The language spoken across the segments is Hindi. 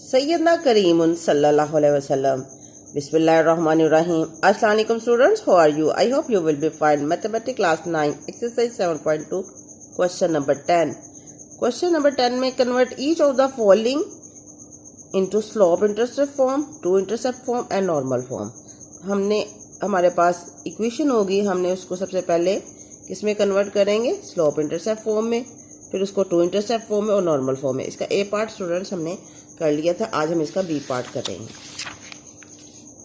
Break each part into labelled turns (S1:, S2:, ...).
S1: सैयदना करीमुन सल्लल्लाहु अलैहि वसल्लम। बिस्मिल्लाहिर्रहमानिर्रहीम। अस्सलाम वालेकुम students, how are you? I hope you will be fine. Mathematics class 9 exercise 7.2 question number 10। Question number 10 में convert each of the following into slope intercept form, two intercept form and normal form. हमारे पास इक्वेशन होगी, हमने उसको सबसे पहले किसमें कन्वर्ट करेंगे? स्लोप इंटरसेप्ट फॉर्म में, फिर उसको टू इंटरसेप्ट फॉर्म में और नॉर्मल फॉर्म में। इसका ए पार्ट स्टूडेंट्स हमने कर लिया था, आज हम इसका बी पार्ट करेंगे।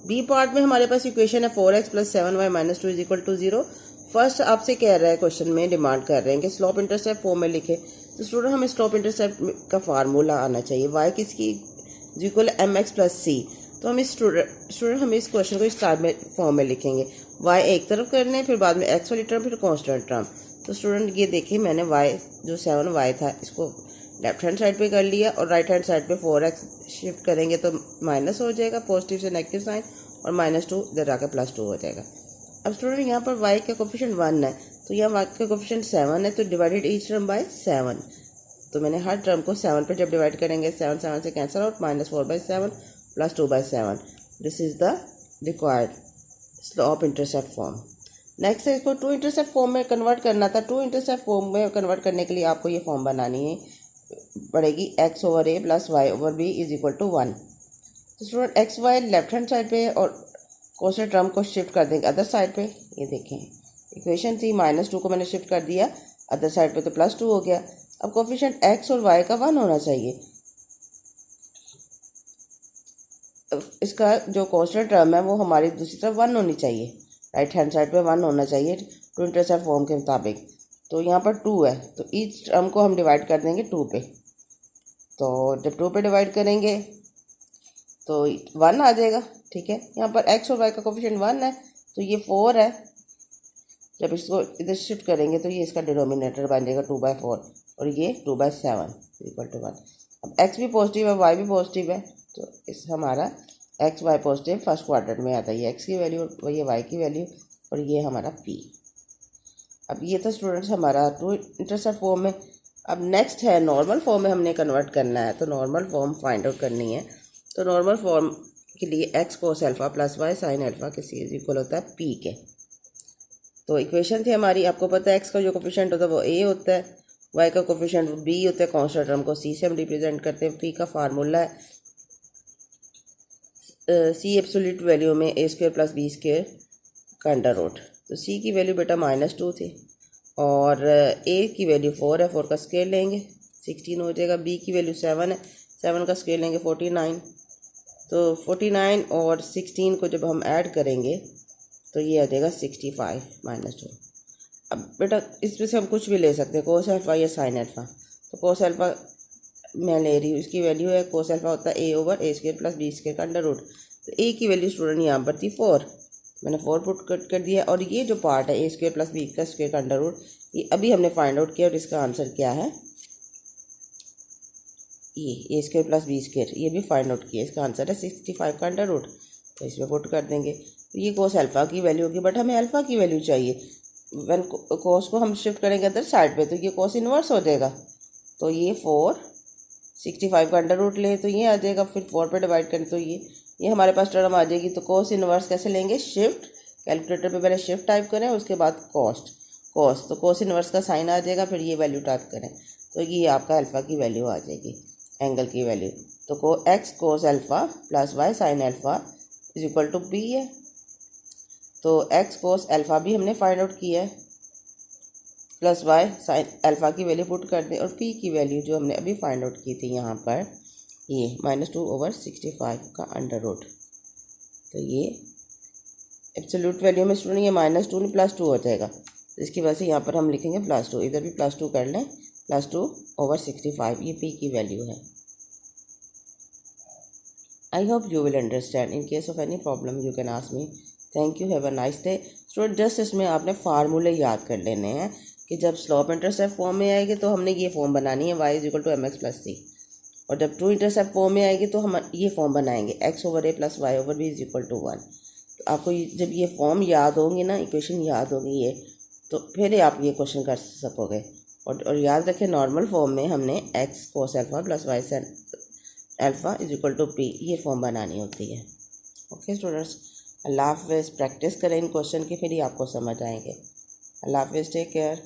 S1: बी पार्ट में हमारे पास इक्वेशन है 4x + 7y - 2 = 0। फर्स्ट आपसे कह रहा है, क्वेश्चन में डिमांड कर रहे हैं कि स्लोप इंटरसेप्ट फॉर्म में लिखे। तो स्टूडेंट हमें स्लोप इंटरसेप्ट का फार्मूला आना चाहिए। y किसकी इक्वल mx + c। तो हम इस स्टूडेंट हम इस क्वेश्चन को इस टाइप में फॉर्म में लिखेंगे। y एक तरफ करने, फिर बाद में x वाली टर्म, फिर कॉन्स्टेंट टर्म। तो स्टूडेंट ये देखिए, मैंने y जो 7y था इसको लेफ्ट हैंड साइड पे कर लिया और राइट हैंड साइड पे 4x शिफ्ट करेंगे तो माइनस हो जाएगा, पॉजिटिव से नेगेटिव साइन, और -2 इधर आकर +2 हो जाएगा। अब स्टूडेंट यहाँ पर y का कोफिशिएंट 1 है, तो यहाँ y का कोफिशिएंट 7 है, तो डिवाइडेड ईच टर्म बाय 7। तो मैंने हर टर्म को 7 पे जब डिवाइड करेंगे, 7 7 से cancel out, -4/7 +2/7। This is the required slope intercept form. Next है, इसको टू इंटरसेप्ट फॉर्म में कन्वर्ट करना था। टू इंटरसेप्ट फॉर्म में कन्वर्ट करने के लिए आपको ये फॉर्म बनानी पड़ेगी, x/a + y/b = 1। तो student X Y left hand side पे और कोसेंट टर्म को शिफ्ट कर देंगे अदर साइड पे। ये देखें, इक्वेशन थी -2 को मैंने शिफ्ट कर दिया अदर साइड पे, तो +2 हो गया। अब कोफिशिएंट x और y का 1 होना चाहिए। इसका जो कॉन्स्टेंट टर्म है वो हमारी दूसरी तरफ 1 होनी चाहिए, राइट हैंड साइड पे 1 होना चाहिए टू इंटरसेप्ट फॉर्म के मुताबिक। तो यहाँ पर 2 है, तो ईच टर्म को हम डिवाइड कर देंगे 2 पे। तो जब 2 पे डिवाइड करेंगे तो 1 आ जाएगा, ठीक है। यहाँ पर x और y का कोफिशिएंट 1 है, तो ये 4 है। जब इसको इधर शिफ्ट करेंगे तो ये इसका डिनोमिनेटर बन जाएगा 2/4, और ये 2/7 = 1। अब x भी पॉजिटिव है, y भी पॉजिटिव है, तो इस हमारा x y positive first quadrant में आता है। ये x की वैल्यू और ये y की वैल्यू, और ये हमारा p। अब ये तो स्टूडेंट्स हमारा टू इंटरसेप्ट फॉर्म में। अब नेक्स्ट है नॉर्मल फॉर्म में हमने कन्वर्ट करना है, तो नॉर्मल फॉर्म फाइंड आउट करनी है। तो नॉर्मल फॉर्म के लिए x cos alpha + y sin alpha किसी इक्वल होता है p के। तो इक्वेशन थी हमारी, आपको पता है x का जो कोफिशिएंट होता है वो a होता है, y का कोफिशिएंट b होता है, कांस्टेंट टर्म को c से हम रिप्रेजेंट करते हैं। p का फार्मूला है c एब्सोल्यूट वैल्यू में a² + b² का अंडर रूट। तो c की वैल्यू बेटा -2 थी और a की वैल्यू 4 है, 4 का स्केल लेंगे 16 हो जाएगा। b की वैल्यू 7 है, 7 का स्केल लेंगे 49। तो 49 और 16 को जब हम ऐड करेंगे तो ये आ जाएगा 65 -2। अब बेटा इसमें से हम कुछ भी ले सकते हैं, कोस अल्फा या साइन अल्फा। तो कोस अल्फा मैं ले रही हूँ, इसकी वैल्यू है, कोस अल्फा होता है a/a² + b² का अंडर रूट। तो a की वैल्यू स्टूडेंट यहाँ पर थी 4, मैंने 4 पुट कट कर दिया, और ये जो पार्ट है a² + b² का अंडर रूट, ये अभी हमने फाइंड आउट किया, और इसका आंसर क्या है? ये a² + b², ये भी फाइंड आउट किया, इसका आंसर है 65 का अंडर रूट। तो इसमें पुट कर देंगे, तो ये कोस अल्फा की वैल्यू होगी, बट हमें अल्फा की वैल्यू चाहिए। वन कोस को हम शिफ्ट करेंगे अदर साइड पे, तो ये कोस इन्वर्स हो जाएगा। तो ये 4 65 का अंडर रूट ले, तो ये आ जाएगा, फिर 4 पे डिवाइड करें तो ये हमारे पास टर्म आ जाएगी। तो कोस इन्वर्स कैसे लेंगे? शिफ्ट, कैलकुलेटर पे पहले शिफ्ट टाइप करें, उसके बाद कोस, तो कोस इन्वर्स का साइन आ जाएगा, फिर ये वैल्यू टाइप करें, तो ये आपका अल्फा की वैल्यू आ जाएगी, एंगल की वैल्यू। तो x cos alpha + y sin alpha = p है। तो x cos अल्फा भी हमने फाइंड आउट किया है, प्लस y sin अल्फा की वैल्यू पुट कर दें, और p की वैल्यू जो हमने अभी फाइंड आउट की थी यहाँ पर, ये -2/65 का अंडर रूट। तो ये एब्सोल्यूट वैल्यू में स्टूडेंट ये -2 नहीं +2 हो जाएगा, तो इसकी वजह से यहाँ पर हम लिखेंगे +2, इधर भी +2 कर लें, +2/65, ये p की वैल्यू है। I hope you will understand. In case of any problem, you can ask me. Thank you. Have a nice day. Student just इसमें आपने फार्मूले याद कर लेने हैं कि जब स्लोप इंटरसेप्ट फॉर्म में आएगी तो हमने ये फॉर्म बनानी है, y = mx + c, और जब टू इंटरसेप्ट फॉर्म में आएगी तो हम ये फॉर्म बनाएंगे, x/a + y/b = 1। तो आपको जब ये फॉर्म याद होंगी ना, इक्वेशन याद होगी ये, तो फिर आप ये क्वेश्चन कर सकोगे। और याद रखें, नॉर्मल फॉर्म में हमने x cos alpha + y sin alpha is equal to P, ये फॉर्म बनानी होती है। ओके स्टूडेंट्स, अल्लाह हाफ़िज़। प्रैक्टिस करें इन क्वेश्चन की, फिर ही आपको समझ आएंगे। अल्लाह हाफ़िज़, टेक केयर।